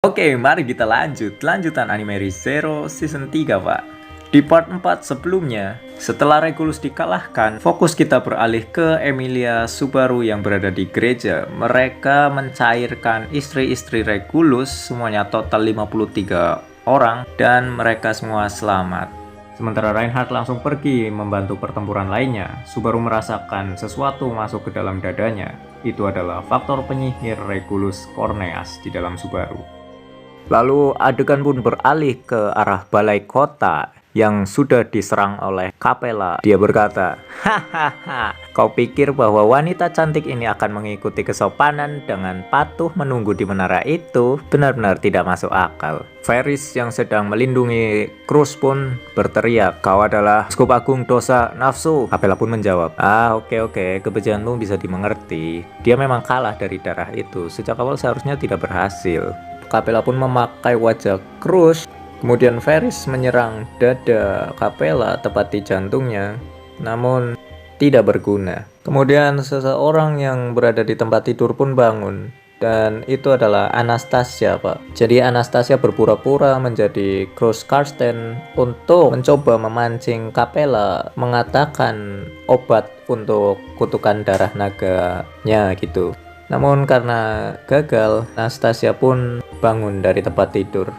Oke, mari kita lanjutan anime Re:Zero season 3, Pak. Di part 4 sebelumnya, setelah Regulus dikalahkan, fokus kita beralih ke Emilia Subaru yang berada di gereja. Mereka mencairkan istri-istri Regulus, semuanya total 53 orang, dan mereka semua selamat. Sementara Reinhardt langsung pergi membantu pertempuran lainnya. Subaru merasakan sesuatu masuk ke dalam dadanya. Itu adalah faktor penyihir Regulus Corneas di dalam Subaru. Lalu adegan pun beralih ke arah balai kota yang sudah diserang oleh Capella. Dia berkata, "Hahaha, kau pikir bahwa wanita cantik ini akan mengikuti kesopanan dengan patuh menunggu di menara itu? Benar-benar tidak masuk akal." Varys yang sedang melindungi Cruz pun berteriak, "Kau adalah Uskup Agung dosa nafsu." Capella pun menjawab, Oke, kebencianmu bisa dimengerti. Dia memang kalah dari darah itu. Sejak awal seharusnya tidak berhasil." Capella pun memakai wajah Cruz. Kemudian Varys menyerang dada Capella tepat di jantungnya, namun tidak berguna. Kemudian seseorang yang berada di tempat tidur pun bangun, dan itu adalah Anastasia, Pak. Jadi Anastasia berpura-pura menjadi Cruz Carsten untuk mencoba memancing Capella mengatakan obat untuk kutukan darah naganya gitu. Namun karena gagal, Anastasia pun bangun dari tempat tidur.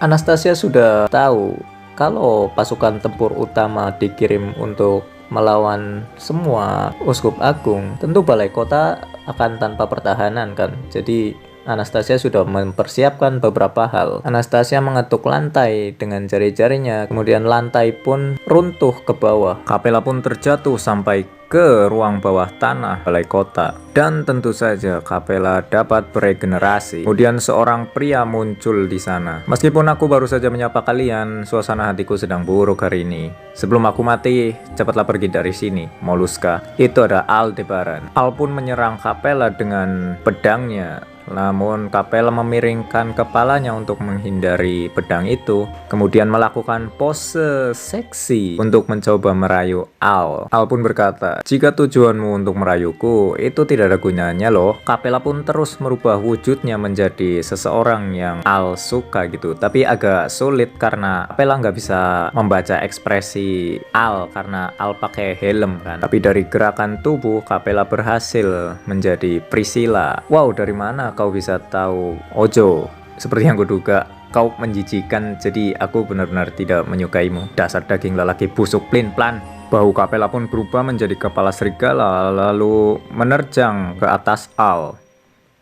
Anastasia sudah tahu kalau pasukan tempur utama dikirim untuk melawan semua Uskup Agung, tentu balai kota akan tanpa pertahanan kan. Jadi Anastasia sudah mempersiapkan beberapa hal. Anastasia mengetuk lantai dengan jari-jarinya, kemudian lantai pun runtuh ke bawah. Capella pun terjatuh sampai ke ruang bawah tanah balai kota. Dan tentu saja Capella dapat beregenerasi. Kemudian seorang pria muncul di sana. "Meskipun aku baru saja menyapa kalian, suasana hatiku sedang buruk hari ini. Sebelum aku mati, cepatlah pergi dari sini, Moluska." Itu ada Aldebaran. Al pun menyerang Capella dengan pedangnya. Namun Capella memiringkan kepalanya untuk menghindari pedang itu, kemudian melakukan pose seksi untuk mencoba merayu Al. Al pun berkata, "Jika tujuanmu untuk merayuku, itu tidak ada gunanya loh." Capella pun terus merubah wujudnya menjadi seseorang yang Al suka gitu, tapi agak sulit karena Capella nggak bisa membaca ekspresi Al karena Al pakai helm kan. Tapi dari gerakan tubuh, Capella berhasil menjadi Priscilla. Wow, dari mana kau bisa tahu? Ojo, seperti yang kuduga, kau menjijikan, jadi aku benar-benar tidak menyukaimu. Dasar daging lelaki busuk plin-plan. Bahu Capella pun berubah menjadi kepala serigala lalu menerjang ke atas Al.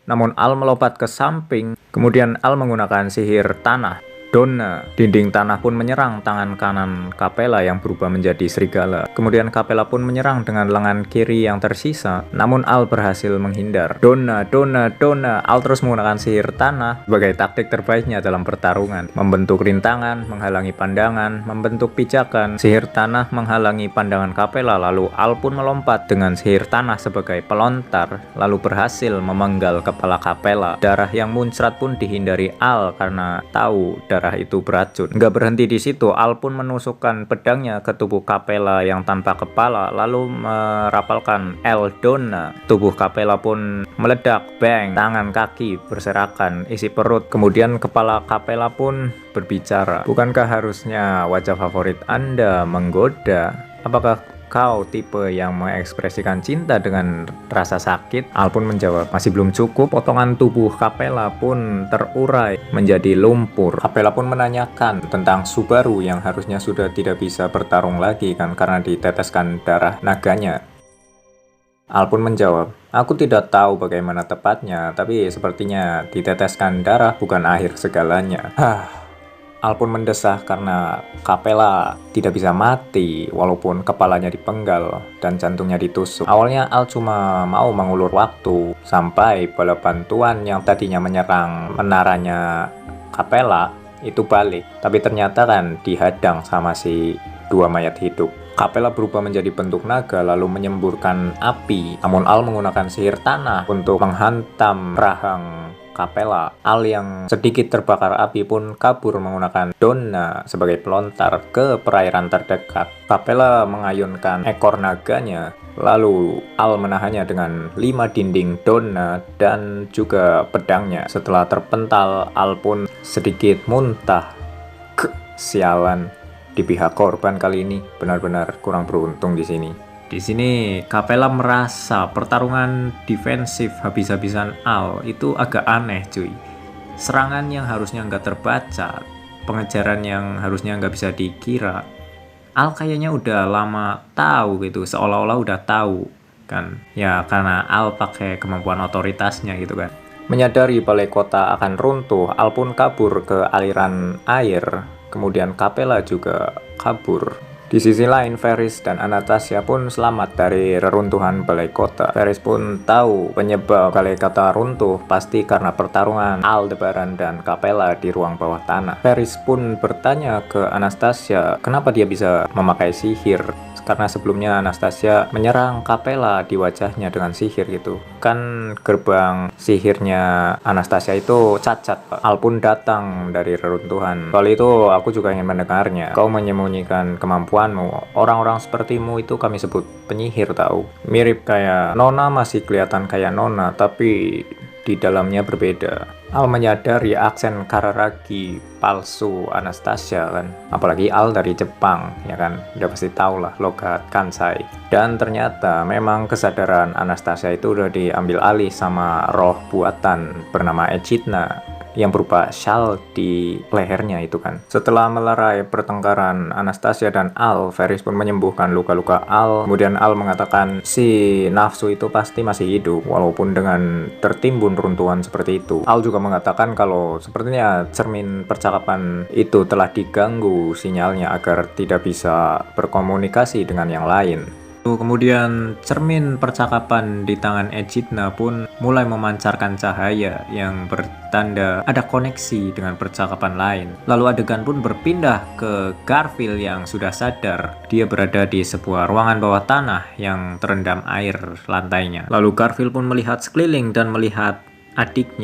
Namun Al melompat ke samping, kemudian Al menggunakan sihir tanah. Donna. Dinding tanah pun menyerang tangan kanan Capella yang berubah menjadi serigala. Kemudian Capella pun menyerang dengan lengan kiri yang tersisa, namun Al berhasil menghindar. Donna. Al terus menggunakan sihir tanah sebagai taktik terbaiknya dalam pertarungan. Membentuk rintangan, menghalangi pandangan, membentuk pijakan. Sihir tanah menghalangi pandangan Capella, lalu Al pun melompat dengan sihir tanah sebagai pelontar, lalu berhasil memenggal kepala Capella. Darah yang muncrat pun dihindari Al karena tahu darah itu beracun. Nggak berhenti di situ, Al pun menusukkan pedangnya ke tubuh Capella yang tanpa kepala, lalu merapalkan Donna. Tubuh Capella pun meledak, bang, tangan kaki berserakan, isi perut. Kemudian kepala Capella pun berbicara, "Bukankah harusnya wajah favorit Anda menggoda? Apakah kau tipe yang mengekspresikan cinta dengan rasa sakit?" Al pun menjawab, "Masih belum cukup." Potongan tubuh Capella pun terurai menjadi lumpur. Capella pun menanyakan tentang Subaru yang harusnya sudah tidak bisa bertarung lagi kan karena diteteskan darah naganya. Al pun menjawab, "Aku tidak tahu bagaimana tepatnya, tapi sepertinya diteteskan darah bukan akhir segalanya." Al pun mendesah karena Capella tidak bisa mati walaupun kepalanya dipenggal dan jantungnya ditusuk. Awalnya Al cuma mau mengulur waktu sampai bala bantuan yang tadinya menyerang menaranya Capella itu balik, tapi ternyata kan dihadang sama si dua mayat hidup. Capella berubah menjadi bentuk naga lalu menyemburkan api, namun Al menggunakan sihir tanah untuk menghantam rahang Capella. Al yang sedikit terbakar api pun kabur menggunakan Donna sebagai pelontar ke perairan terdekat. Capella mengayunkan ekor naganya Lalu Al menahannya dengan 5 dinding dona dan juga pedangnya. Setelah terpental, Al pun sedikit muntah. Sialan, di pihak korban kali ini benar-benar kurang beruntung di sini. Di sini Capella merasa pertarungan defensif habis-habisan Al itu agak aneh cuy. Serangan yang harusnya nggak terbaca, pengejaran yang harusnya nggak bisa dikira. Al kayaknya udah lama tahu gitu, seolah-olah udah tahu kan. Ya karena Al pakai kemampuan otoritasnya gitu kan. Menyadari balai kota akan runtuh, Al pun kabur ke aliran air. Kemudian Capella juga kabur. Di sisi lain, Varys dan Anastasia pun selamat dari reruntuhan balai kota. Varys pun tahu penyebab balai kota runtuh pasti karena pertarungan Aldebaran dan Capella di ruang bawah tanah. Varys pun bertanya ke Anastasia kenapa dia bisa memakai sihir. Karena sebelumnya Anastasia menyerang Capella di wajahnya dengan sihir gitu. Kan gerbang sihirnya Anastasia itu cacat, Pak. Al pun datang dari reruntuhan. Soal itu aku juga ingin mendengarnya. Kau menyembunyikan kemampuanmu. Orang-orang sepertimu itu kami sebut penyihir tahu. Mirip kayak Nona, masih kelihatan kayak Nona, tapi di dalamnya berbeda. Al menyadari aksen Kararagi palsu Anastasia kan, apalagi Al dari Jepang ya kan, udah pasti tahu lah logat Kansai. Dan ternyata memang kesadaran Anastasia itu udah diambil alih sama roh buatan bernama Echidna yang berupa shawl di lehernya itu kan. Setelah melerai pertengkaran Anastasia dan Al, Varys pun menyembuhkan luka-luka Al. Kemudian Al mengatakan si nafsu itu pasti masih hidup walaupun dengan tertimbun runtuhan seperti itu. Al juga mengatakan kalau sepertinya cermin percakapan itu telah diganggu sinyalnya agar tidak bisa berkomunikasi dengan yang lain. Kemudian cermin percakapan di tangan Echidna pun mulai memancarkan cahaya yang bertanda ada koneksi dengan percakapan lain. Lalu adegan pun berpindah ke Garfield yang sudah sadar. Dia berada di sebuah ruangan bawah tanah yang terendam air lantainya. Lalu Garfield pun melihat sekeliling dan melihat adik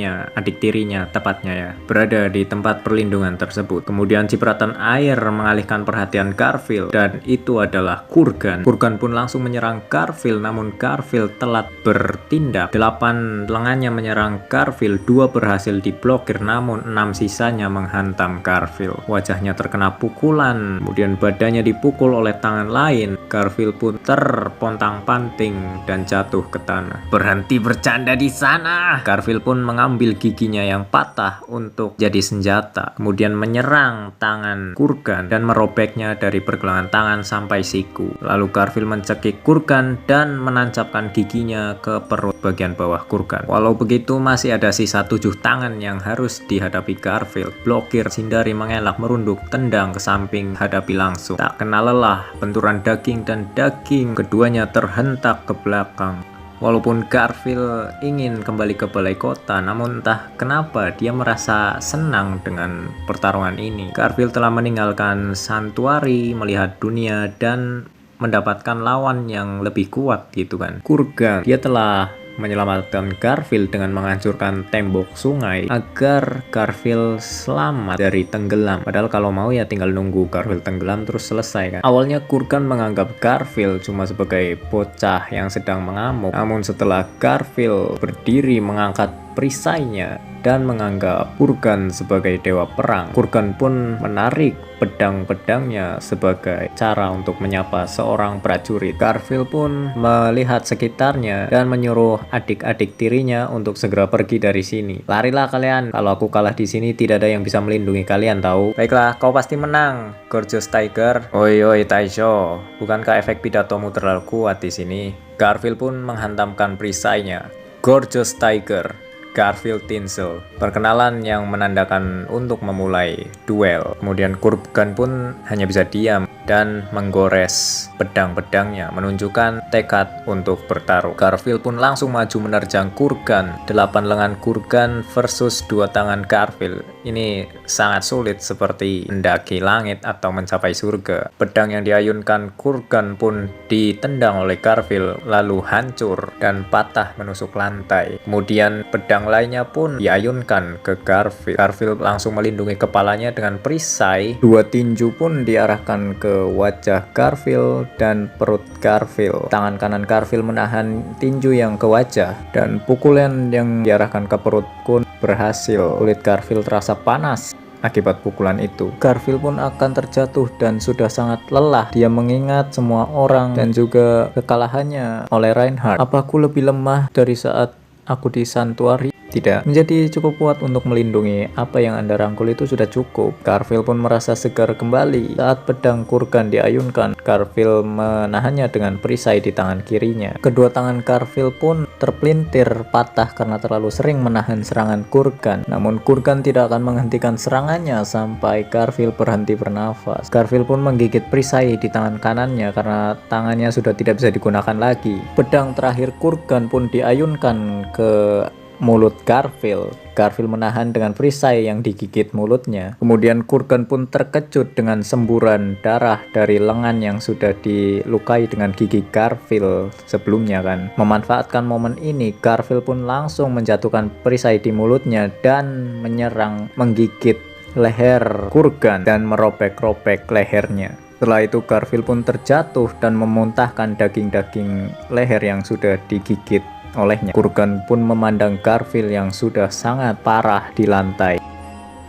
tirinya tepatnya ya, berada di tempat perlindungan tersebut. Kemudian cipratan air mengalihkan perhatian Garfield dan itu adalah Kurgan. Kurgan pun langsung menyerang Garfield, namun Garfield telat bertindak. 8 lengannya menyerang Garfield, 2 berhasil diblokir, namun 6 sisanya menghantam Garfield. Wajahnya terkena pukulan, kemudian badannya dipukul oleh tangan lain. Garfield pun terpontang-panting dan jatuh ke tanah. Berhenti bercanda di sana. Garfield pun mengambil giginya yang patah untuk jadi senjata, kemudian menyerang tangan Kurgan dan merobeknya dari pergelangan tangan sampai siku. Lalu Garfield mencekik Kurgan dan menancapkan giginya ke perut bagian bawah Kurgan. Walau begitu masih ada sisa 7 tangan yang harus dihadapi Garfield. Blokir, hindari, mengelak, merunduk, tendang ke samping, hadapi langsung. Tak kenal lelah, benturan daging dan daging keduanya terhentak ke belakang. Walaupun Garfield ingin kembali ke balai kota, namun entah kenapa dia merasa senang dengan pertarungan ini. Garfield telah meninggalkan Santuari, melihat dunia dan mendapatkan lawan yang lebih kuat gitu kan. Kurgan, dia telah menyelamatkan Garfield dengan menghancurkan tembok sungai agar Garfield selamat dari tenggelam. Padahal kalau mau ya tinggal nunggu Garfield tenggelam terus selesai kan. Awalnya Kurgan menganggap Garfield cuma sebagai bocah yang sedang mengamuk. Namun setelah Garfield berdiri mengangkat perisainya dan menganggap Kurgan sebagai dewa perang, Kurgan pun menarik pedang-pedangnya sebagai cara untuk menyapa seorang prajurit. Garfield pun melihat sekitarnya dan menyuruh adik-adik tirinya untuk segera pergi dari sini. Larilah kalian, kalau aku kalah di sini tidak ada yang bisa melindungi kalian tahu. Baiklah, kau pasti menang, Gorgeous Tiger. Oi Taisho, bukankah efek pidatomu terlalu kuat di sini? Garfield pun menghantamkan perisainya. Gorgeous Tiger, Garfield Tinsel, perkenalan yang menandakan untuk memulai duel. Kemudian Kurgan pun hanya bisa diam dan menggores pedang-pedangnya, menunjukkan tekad untuk bertarung. Garfield pun langsung maju menerjang Kurgan. 8 lengan Kurgan versus 2 tangan Garfield. Ini sangat sulit, seperti mendaki langit atau mencapai surga. Pedang yang diayunkan Kurgan pun ditendang oleh Garfield, lalu hancur dan patah menusuk lantai. Kemudian pedang Pedang lainnya pun diayunkan ke Garfield. Garfield langsung melindungi kepalanya dengan perisai. Dua tinju pun diarahkan ke wajah Garfield dan perut Garfield. Tangan kanan Garfield menahan tinju yang ke wajah, dan pukulan yang diarahkan ke perut pun berhasil. Kulit Garfield terasa panas akibat pukulan itu. Garfield pun akan terjatuh dan sudah sangat lelah. Dia mengingat semua orang dan juga kekalahannya oleh Reinhardt. Apa aku lebih lemah dari saat aku di Santuari? Tidak. Menjadi cukup kuat untuk melindungi apa yang Anda rangkul itu sudah cukup. Garfield pun merasa segar kembali saat pedang Kurgan diayunkan. Garfield menahannya dengan perisai di tangan kirinya. Kedua tangan Garfield pun terpelintir patah karena terlalu sering menahan serangan Kurgan. Namun Kurgan tidak akan menghentikan serangannya sampai Garfield berhenti bernafas. Garfield pun menggigit perisai di tangan kanannya karena tangannya sudah tidak bisa digunakan lagi. Pedang terakhir Kurgan pun diayunkan ke mulut Garfield. Garfield menahan dengan perisai yang digigit mulutnya. Kemudian Kurgan pun terkejut dengan semburan darah dari lengan yang sudah dilukai dengan gigi Garfield sebelumnya kan. Memanfaatkan momen ini, Garfield pun langsung menjatuhkan perisai di mulutnya dan menyerang, menggigit leher Kurgan dan merobek-robek lehernya. Setelah itu Garfield pun terjatuh dan memuntahkan daging-daging leher yang sudah digigit olehnya. Kurgan pun memandang Garfield yang sudah sangat parah di lantai.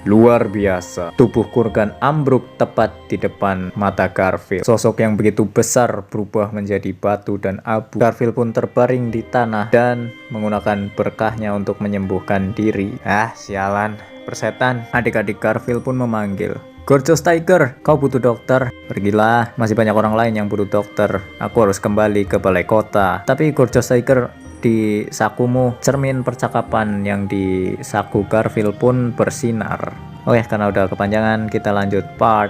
Luar biasa, tubuh Kurgan ambruk tepat di depan mata Garfield. Sosok yang begitu besar berubah menjadi batu dan abu. Garfield pun terbaring di tanah dan menggunakan berkahnya untuk menyembuhkan diri. Sialan, persetan. Adik-adik Garfield pun memanggil, Gorgeous Tiger, kau butuh dokter? Pergilah, masih banyak orang lain yang butuh dokter. Aku harus kembali ke balai kota. Tapi Gorgeous Tiger, di sakumu, cermin percakapan yang di saku Garfield pun bersinar. Oke, karena udah kepanjangan, kita lanjut part